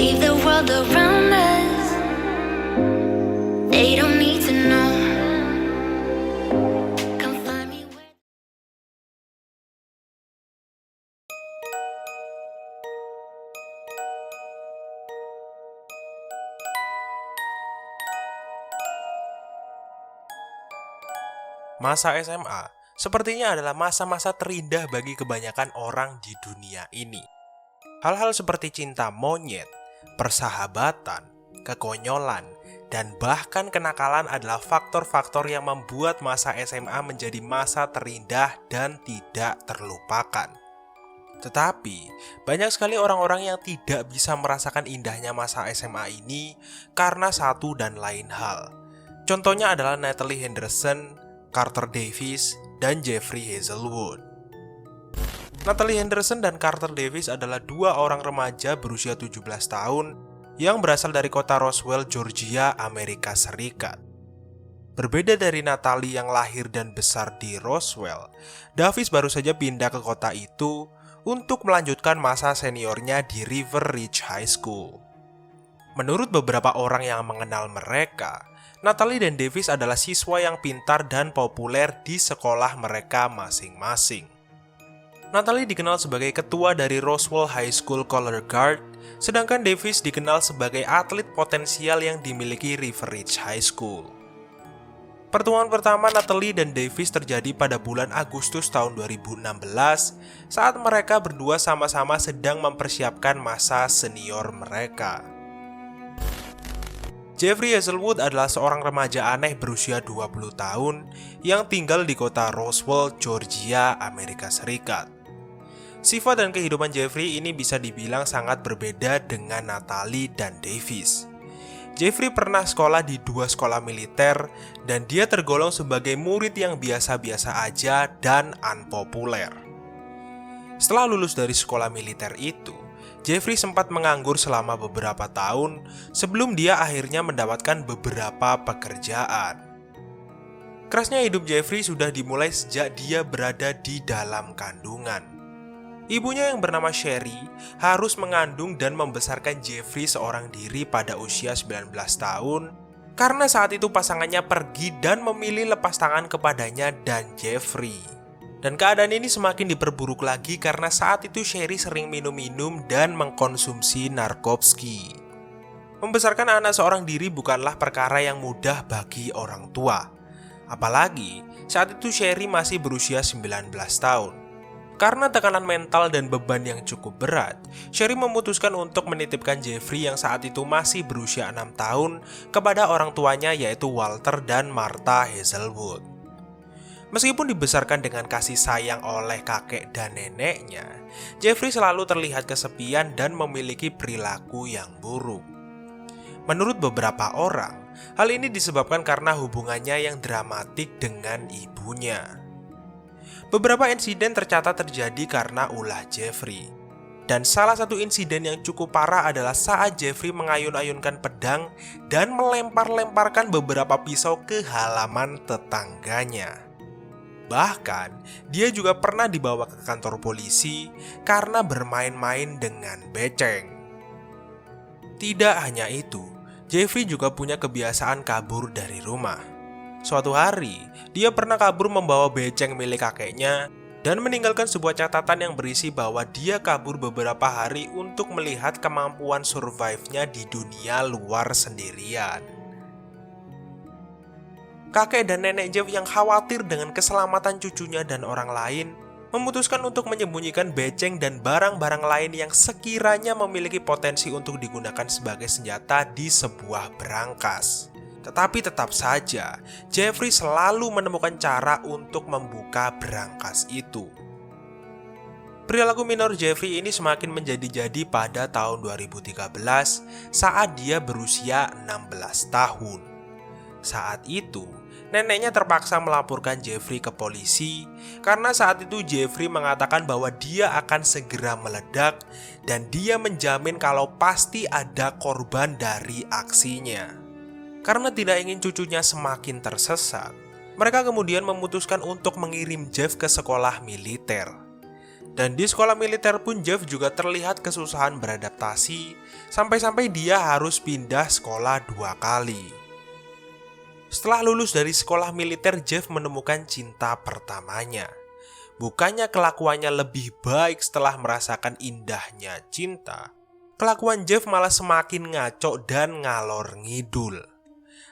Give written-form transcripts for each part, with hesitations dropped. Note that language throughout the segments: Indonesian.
leave the world around us. They don't need to know. Come find me where. Masa SMA sepertinya adalah masa-masa terindah bagi kebanyakan orang di dunia ini. Hal-hal seperti cinta monyet, persahabatan, kekonyolan, dan bahkan kenakalan adalah faktor-faktor yang membuat masa SMA menjadi masa terindah dan tidak terlupakan. Tetapi, banyak sekali orang-orang yang tidak bisa merasakan indahnya masa SMA ini karena satu dan lain hal. Contohnya adalah Natalie Henderson, Carter Davis, dan Jeffrey Hazelwood. Natalie Henderson dan Carter Davis adalah dua orang remaja berusia 17 tahun yang berasal dari kota Roswell, Georgia, Amerika Serikat. Berbeda dari Natalie yang lahir dan besar di Roswell, Davis baru saja pindah ke kota itu untuk melanjutkan masa seniornya di River Ridge High School. Menurut beberapa orang yang mengenal mereka, Natalie dan Davis adalah siswa yang pintar dan populer di sekolah mereka masing-masing. Natalie dikenal sebagai ketua dari Roswell High School Color Guard, sedangkan Davis dikenal sebagai atlet potensial yang dimiliki River Ridge High School. Pertemuan pertama Natalie dan Davis terjadi pada bulan Agustus tahun 2016 saat mereka berdua sama-sama sedang mempersiapkan masa senior mereka. Jeffrey Hazelwood adalah seorang remaja aneh berusia 20 tahun yang tinggal di kota Roswell, Georgia, Amerika Serikat. Sifat dan kehidupan Jeffrey ini bisa dibilang sangat berbeda dengan Natalie dan Davis. Jeffrey pernah sekolah di dua sekolah militer dan dia tergolong sebagai murid yang biasa-biasa aja dan unpopuler. Setelah lulus dari sekolah militer itu, Jeffrey sempat menganggur selama beberapa tahun sebelum dia akhirnya mendapatkan beberapa pekerjaan. Kerasnya hidup Jeffrey sudah dimulai sejak dia berada di dalam kandungan. Ibunya yang bernama Sherry harus mengandung dan membesarkan Jeffrey seorang diri pada usia 19 tahun karena saat itu pasangannya pergi dan memilih lepas tangan kepadanya dan Jeffrey. Dan keadaan ini semakin diperburuk lagi karena saat itu Sherry sering minum-minum dan mengkonsumsi narkotika. Membesarkan anak seorang diri bukanlah perkara yang mudah bagi orang tua. Apalagi saat itu Sherry masih berusia 19 tahun. Karena tekanan mental dan beban yang cukup berat, Sherry memutuskan untuk menitipkan Jeffrey yang saat itu masih berusia 6 tahun kepada orang tuanya yaitu Walter dan Martha Hazelwood. Meskipun dibesarkan dengan kasih sayang oleh kakek dan neneknya, Jeffrey selalu terlihat kesepian dan memiliki perilaku yang buruk. Menurut beberapa orang, hal ini disebabkan karena hubungannya yang dramatik dengan ibunya. Beberapa insiden tercatat terjadi karena ulah Jeffrey. Dan salah satu insiden yang cukup parah adalah saat Jeffrey mengayun-ayunkan pedang dan melempar-lemparkan beberapa pisau ke halaman tetangganya. Bahkan, dia juga pernah dibawa ke kantor polisi karena bermain-main dengan beceng. Tidak hanya itu, Jeffrey juga punya kebiasaan kabur dari rumah. Suatu hari, dia pernah kabur membawa beceng milik kakeknya dan meninggalkan sebuah catatan yang berisi bahwa dia kabur beberapa hari untuk melihat kemampuan survive-nya di dunia luar sendirian. Kakek dan nenek Jeff yang khawatir dengan keselamatan cucunya dan orang lain memutuskan untuk menyembunyikan beceng dan barang-barang lain yang sekiranya memiliki potensi untuk digunakan sebagai senjata di sebuah berangkas. Tetapi tetap saja, Jeffrey selalu menemukan cara untuk membuka berangkas itu. Perilaku minor Jeffrey ini semakin menjadi-jadi pada tahun 2013 saat dia berusia 16 tahun. Saat itu, neneknya terpaksa melaporkan Jeffrey ke polisi karena saat itu Jeffrey mengatakan bahwa dia akan segera meledak dan dia menjamin kalau pasti ada korban dari aksinya. Karena tidak ingin cucunya semakin tersesat, mereka kemudian memutuskan untuk mengirim Jeff ke sekolah militer. Dan di sekolah militer pun Jeff juga terlihat kesusahan beradaptasi, sampai-sampai dia harus pindah sekolah 2 kali. Setelah lulus dari sekolah militer, Jeff menemukan cinta pertamanya. Bukannya kelakuannya lebih baik setelah merasakan indahnya cinta, kelakuan Jeff malah semakin ngaco dan ngalor ngidul.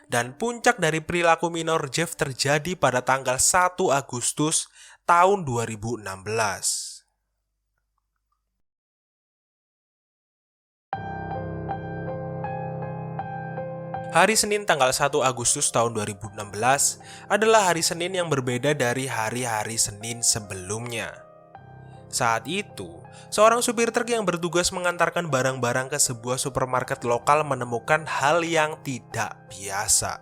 Dan puncak dari perilaku minor Jeff terjadi pada tanggal 1 Agustus tahun 2016. Hari Senin tanggal 1 Agustus tahun 2016 adalah hari Senin yang berbeda dari hari-hari Senin sebelumnya. Saat itu, seorang supir truk yang bertugas mengantarkan barang-barang ke sebuah supermarket lokal menemukan hal yang tidak biasa.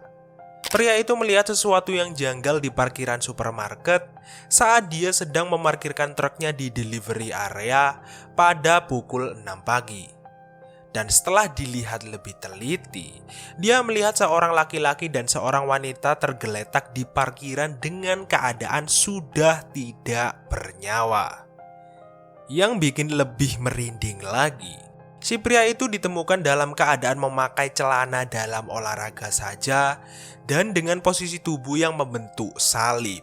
Pria itu melihat sesuatu yang janggal di parkiran supermarket saat dia sedang memarkirkan truknya di delivery area pada pukul 6 pagi. Dan setelah dilihat lebih teliti, dia melihat seorang laki-laki dan seorang wanita tergeletak di parkiran dengan keadaan sudah tidak bernyawa. Yang bikin lebih merinding lagi, si pria itu ditemukan dalam keadaan memakai celana dalam olahraga saja dan dengan posisi tubuh yang membentuk salib.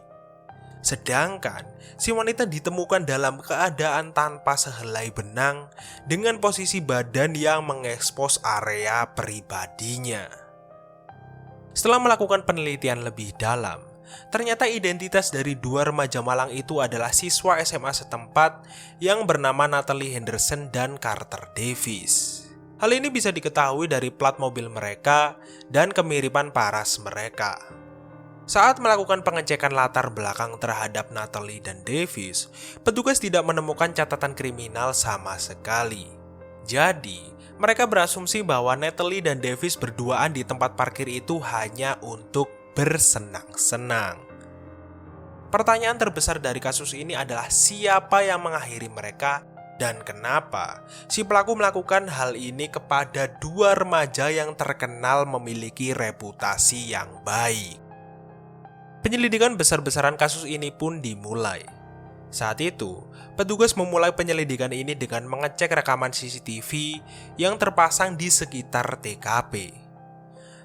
Sedangkan si wanita ditemukan dalam keadaan tanpa sehelai benang dengan posisi badan yang mengekspos area pribadinya. Setelah melakukan penelitian lebih dalam, ternyata identitas dari 2 remaja malang itu adalah siswa SMA setempat yang bernama Natalie Henderson dan Carter Davis. Hal ini bisa diketahui dari plat mobil mereka dan kemiripan paras mereka. Saat melakukan pengecekan latar belakang terhadap Natalie dan Davis, petugas tidak menemukan catatan kriminal sama sekali. Jadi, mereka berasumsi bahwa Natalie dan Davis berduaan di tempat parkir itu hanya untuk bersenang-senang. Pertanyaan terbesar dari kasus ini adalah siapa yang mengakhiri mereka dan kenapa si pelaku melakukan hal ini kepada 2 remaja yang terkenal memiliki reputasi yang baik. Penyelidikan besar-besaran kasus ini pun dimulai. Saat itu, petugas memulai penyelidikan ini dengan mengecek rekaman CCTV yang terpasang di sekitar TKP.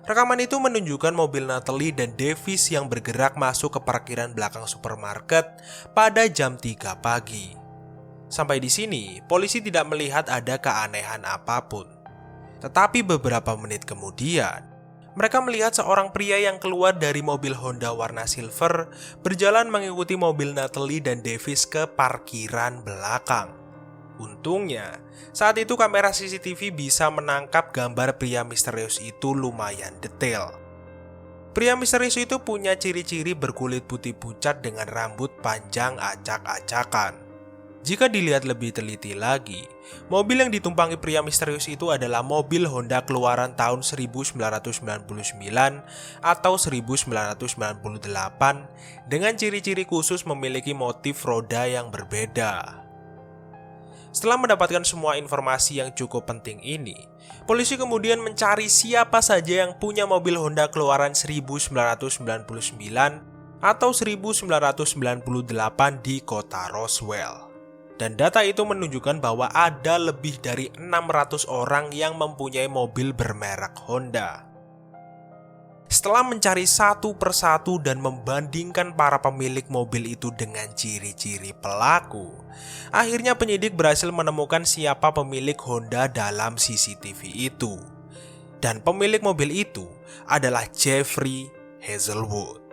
Rekaman itu menunjukkan mobil Natalie dan Davis yang bergerak masuk ke parkiran belakang supermarket pada jam 3 pagi. Sampai di sini, polisi tidak melihat ada keanehan apapun. Tetapi beberapa menit kemudian, mereka melihat seorang pria yang keluar dari mobil Honda warna silver berjalan mengikuti mobil Natalie dan Davis ke parkiran belakang. Untungnya, saat itu kamera CCTV bisa menangkap gambar pria misterius itu lumayan detail. Pria misterius itu punya ciri-ciri berkulit putih pucat dengan rambut panjang acak-acakan. Jika dilihat lebih teliti lagi, mobil yang ditumpangi pria misterius itu adalah mobil Honda keluaran tahun 1999 atau 1998 dengan ciri-ciri khusus memiliki motif roda yang berbeda. Setelah mendapatkan semua informasi yang cukup penting ini, polisi kemudian mencari siapa saja yang punya mobil Honda keluaran 1999 atau 1998 di kota Roswell. Dan data itu menunjukkan bahwa ada lebih dari 600 orang yang mempunyai mobil bermerek Honda. Setelah mencari satu persatu dan membandingkan para pemilik mobil itu dengan ciri-ciri pelaku, akhirnya penyidik berhasil menemukan siapa pemilik Honda dalam CCTV itu. Dan pemilik mobil itu adalah Jeffrey Hazelwood.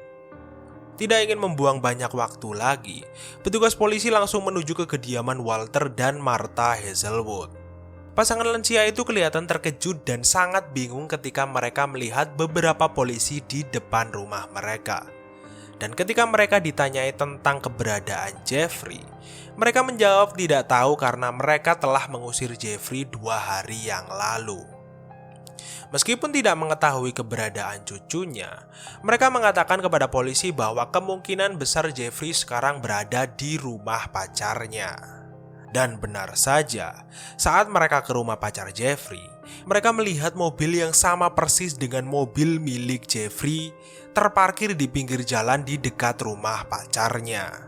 Tidak ingin membuang banyak waktu lagi, petugas polisi langsung menuju ke kediaman Walter dan Martha Hazelwood. Pasangan lansia itu kelihatan terkejut dan sangat bingung ketika mereka melihat beberapa polisi di depan rumah mereka. Dan ketika mereka ditanyai tentang keberadaan Jeffrey, mereka menjawab tidak tahu karena mereka telah mengusir Jeffrey 2 hari yang lalu. Meskipun tidak mengetahui keberadaan cucunya, mereka mengatakan kepada polisi bahwa kemungkinan besar Jeffrey sekarang berada di rumah pacarnya. Dan benar saja, saat mereka ke rumah pacar Jeffrey, mereka melihat mobil yang sama persis dengan mobil milik Jeffrey terparkir di pinggir jalan di dekat rumah pacarnya.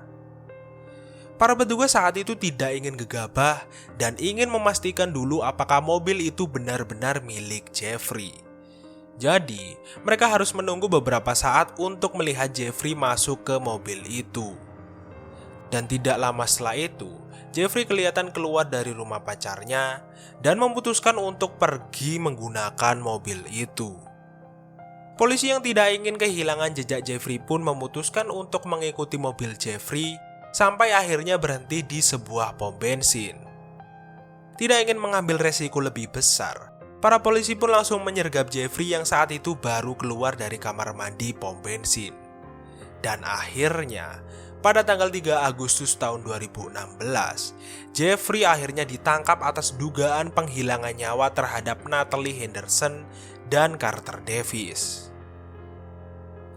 Para petugas saat itu tidak ingin gegabah dan ingin memastikan dulu apakah mobil itu benar-benar milik Jeffrey. Jadi, mereka harus menunggu beberapa saat untuk melihat Jeffrey masuk ke mobil itu. Dan tidak lama setelah itu, Jeffrey kelihatan keluar dari rumah pacarnya dan memutuskan untuk pergi menggunakan mobil itu. Polisi yang tidak ingin kehilangan jejak Jeffrey pun memutuskan untuk mengikuti mobil Jeffrey sampai akhirnya berhenti di sebuah pom bensin. Tidak ingin mengambil resiko lebih besar, para polisi pun langsung menyergap Jeffrey yang saat itu baru keluar dari kamar mandi pom bensin. Dan akhirnya, pada tanggal 3 Agustus tahun 2016, Jeffrey akhirnya ditangkap atas dugaan penghilangan nyawa terhadap Natalie Henderson dan Carter Davis.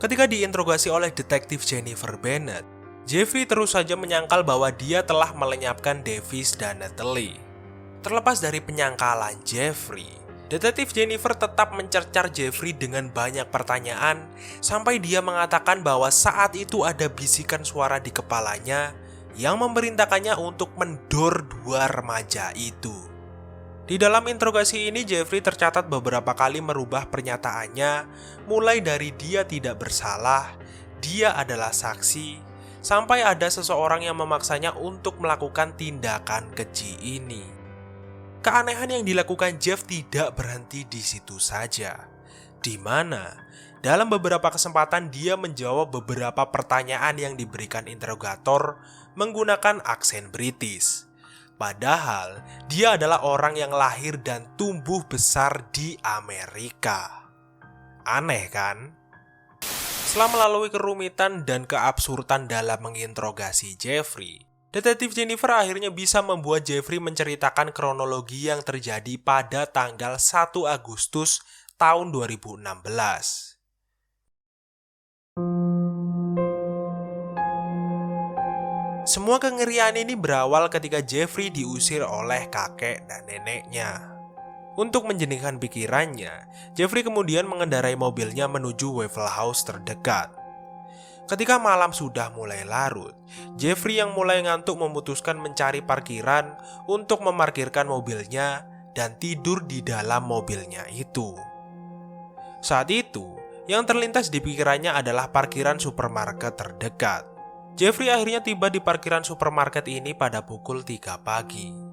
Ketika diinterogasi oleh detektif Jennifer Bennett, Jeffrey terus saja menyangkal bahwa dia telah melenyapkan Davis dan Natalie. Terlepas dari penyangkalan Jeffrey, detektif Jennifer tetap mencercar Jeffrey dengan banyak pertanyaan sampai dia mengatakan bahwa saat itu ada bisikan suara di kepalanya yang memerintahkannya untuk mendor dua remaja itu. Di dalam interogasi ini Jeffrey tercatat beberapa kali merubah pernyataannya, mulai dari dia tidak bersalah, dia adalah saksi, sampai ada seseorang yang memaksanya untuk melakukan tindakan keji ini. Keanehan yang dilakukan Jeff tidak berhenti di situ saja, di mana dalam beberapa kesempatan dia menjawab beberapa pertanyaan yang diberikan interrogator menggunakan aksen British. Padahal dia adalah orang yang lahir dan tumbuh besar di Amerika. Aneh kan? Setelah melalui kerumitan dan keabsurdan dalam menginterogasi Jeffrey, detektif Jennifer akhirnya bisa membuat Jeffrey menceritakan kronologi yang terjadi pada tanggal 1 Agustus tahun 2016. Semua kengerian ini berawal ketika Jeffrey diusir oleh kakek dan neneknya. Untuk menjeningkan pikirannya, Jeffrey kemudian mengendarai mobilnya menuju Waffle House terdekat. Ketika malam sudah mulai larut, Jeffrey yang mulai ngantuk memutuskan mencari parkiran untuk memarkirkan mobilnya dan tidur di dalam mobilnya itu. Saat itu, yang terlintas di pikirannya adalah parkiran supermarket terdekat. Jeffrey akhirnya tiba di parkiran supermarket ini pada pukul 3 pagi.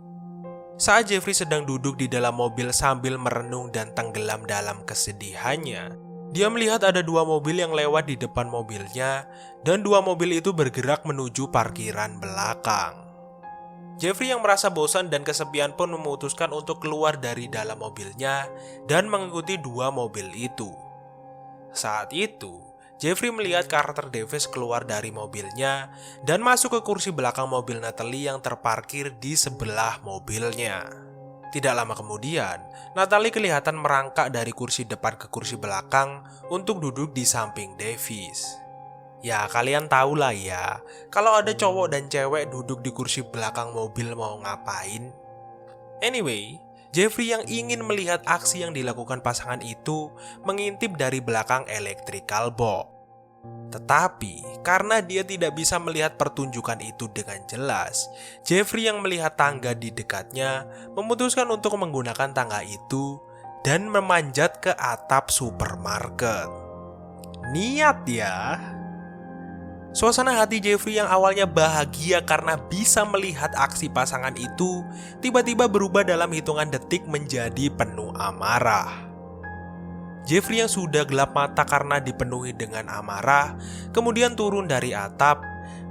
Saat Jeffrey sedang duduk di dalam mobil sambil merenung dan tenggelam dalam kesedihannya, dia melihat ada dua mobil yang lewat di depan mobilnya dan dua mobil itu bergerak menuju parkiran belakang. Jeffrey yang merasa bosan dan kesepian pun memutuskan untuk keluar dari dalam mobilnya dan mengikuti dua mobil itu. Saat itu, Jeffrey melihat Carter Davis keluar dari mobilnya dan masuk ke kursi belakang mobil Natalie yang terparkir di sebelah mobilnya. Tidak lama kemudian, Natalie kelihatan merangkak dari kursi depan ke kursi belakang untuk duduk di samping Davis. Ya, kalian tahu lah ya, kalau ada cowok dan cewek duduk di kursi belakang mobil mau ngapain. Anyway, Jeffrey yang ingin melihat aksi yang dilakukan pasangan itu mengintip dari belakang electrical box. Tetapi karena dia tidak bisa melihat pertunjukan itu dengan jelas, Jeffrey yang melihat tangga di dekatnya memutuskan untuk menggunakan tangga itu dan memanjat ke atap supermarket. Niat ya. Suasana hati Jeffrey yang awalnya bahagia karena bisa melihat aksi pasangan itu tiba-tiba berubah dalam hitungan detik menjadi penuh amarah. Jeffrey yang sudah gelap mata karena dipenuhi dengan amarah kemudian turun dari atap,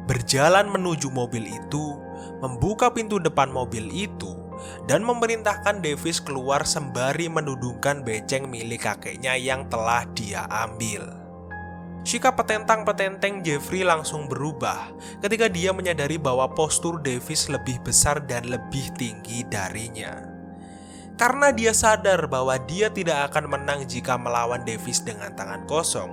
berjalan menuju mobil itu, membuka pintu depan mobil itu, dan memerintahkan Davis keluar sembari menudungkan beceng milik kakeknya yang telah dia ambil. Sikap petentang-petenteng Jeffrey langsung berubah ketika dia menyadari bahwa postur Davis lebih besar dan lebih tinggi darinya. Karena dia sadar bahwa dia tidak akan menang jika melawan Davis dengan tangan kosong,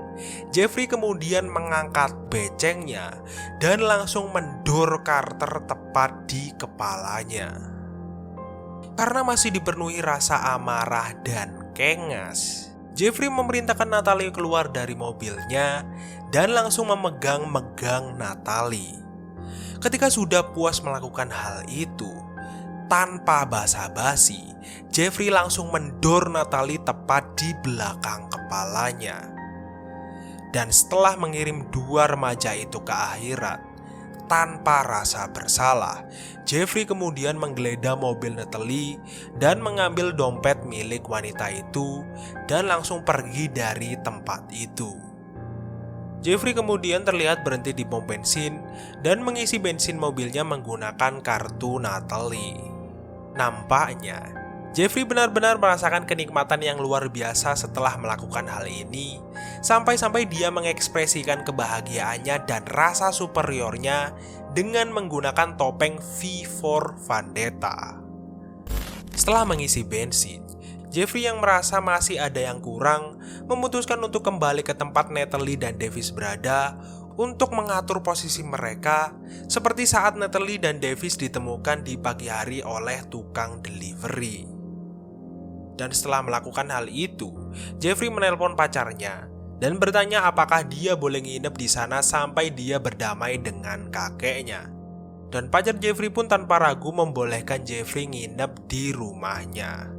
Jeffrey kemudian mengangkat becengnya dan langsung mendor Carter tepat di kepalanya. Karena masih dipenuhi rasa amarah dan kengas, Jeffrey memerintahkan Natalie keluar dari mobilnya dan langsung memegang-megang Natalie. Ketika sudah puas melakukan hal itu, tanpa basa-basi, Jeffrey langsung mendor Natalie tepat di belakang kepalanya. Dan setelah mengirim dua remaja itu ke akhirat, tanpa rasa bersalah, Jeffrey kemudian menggeledah mobil Natalie dan mengambil dompet milik wanita itu dan langsung pergi dari tempat itu. Jeffrey kemudian terlihat berhenti di pom bensin dan mengisi bensin mobilnya menggunakan kartu Natalie. Nampaknya Jeffrey benar-benar merasakan kenikmatan yang luar biasa setelah melakukan hal ini, sampai-sampai dia mengekspresikan kebahagiaannya dan rasa superiornya dengan menggunakan topeng V for Vendetta. Setelah mengisi bensin, Jeffrey yang merasa masih ada yang kurang, memutuskan untuk kembali ke tempat Natalie dan Davis berada untuk mengatur posisi mereka, seperti saat Natalie dan Davis ditemukan di pagi hari oleh tukang delivery. Dan setelah melakukan hal itu, Jeffrey menelpon pacarnya dan bertanya apakah dia boleh nginep di sana sampai dia berdamai dengan kakeknya. Dan pacar Jeffrey pun tanpa ragu membolehkan Jeffrey nginep di rumahnya.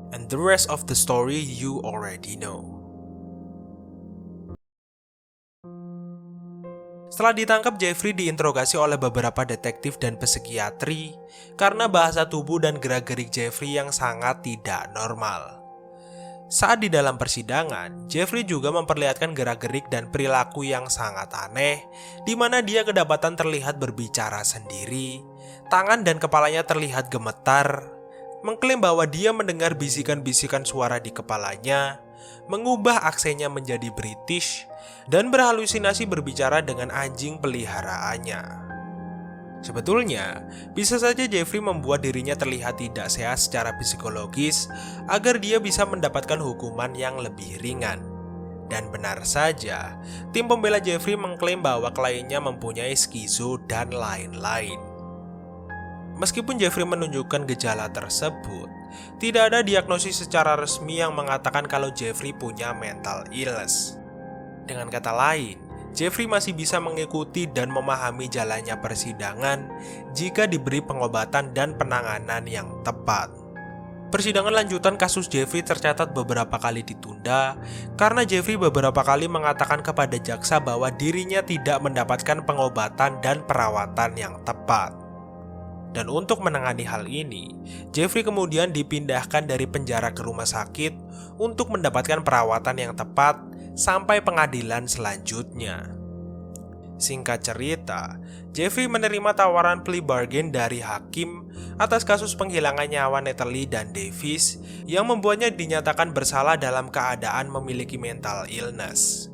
And the rest of the story you already know. Setelah ditangkap, Jeffrey diinterogasi oleh beberapa detektif dan psikiatri karena bahasa tubuh dan gerak-gerik Jeffrey yang sangat tidak normal. Saat di dalam persidangan, Jeffrey juga memperlihatkan gerak-gerik dan perilaku yang sangat aneh, di mana dia kedapatan terlihat berbicara sendiri, tangan dan kepalanya terlihat gemetar, mengklaim bahwa dia mendengar bisikan-bisikan suara di kepalanya, mengubah aksennya menjadi British, dan berhalusinasi berbicara dengan anjing peliharaannya. Sebetulnya, bisa saja Jeffrey membuat dirinya terlihat tidak sehat secara psikologis agar dia bisa mendapatkan hukuman yang lebih ringan. Dan benar saja, tim pembela Jeffrey mengklaim bahwa kliennya mempunyai skizo dan lain-lain. Meskipun Jeffrey menunjukkan gejala tersebut, tidak ada diagnosis secara resmi yang mengatakan kalau Jeffrey punya mental illness. Dengan kata lain, Jeffrey masih bisa mengikuti dan memahami jalannya persidangan jika diberi pengobatan dan penanganan yang tepat. Persidangan lanjutan kasus Jeffrey tercatat beberapa kali ditunda karena Jeffrey beberapa kali mengatakan kepada jaksa bahwa dirinya tidak mendapatkan pengobatan dan perawatan yang tepat. Dan untuk menangani hal ini, Jeffrey kemudian dipindahkan dari penjara ke rumah sakit untuk mendapatkan perawatan yang tepat sampai pengadilan selanjutnya. Singkat cerita, Jeffrey menerima tawaran plea bargain dari hakim atas kasus penghilangan nyawa Natalie dan Davis yang membuatnya dinyatakan bersalah dalam keadaan memiliki mental illness.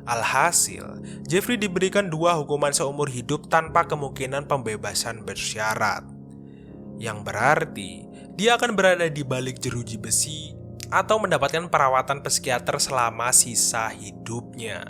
Alhasil, Jeffrey diberikan 2 hukuman seumur hidup tanpa kemungkinan pembebasan bersyarat. Yang berarti, dia akan berada di balik jeruji besi atau mendapatkan perawatan psikiater selama sisa hidupnya.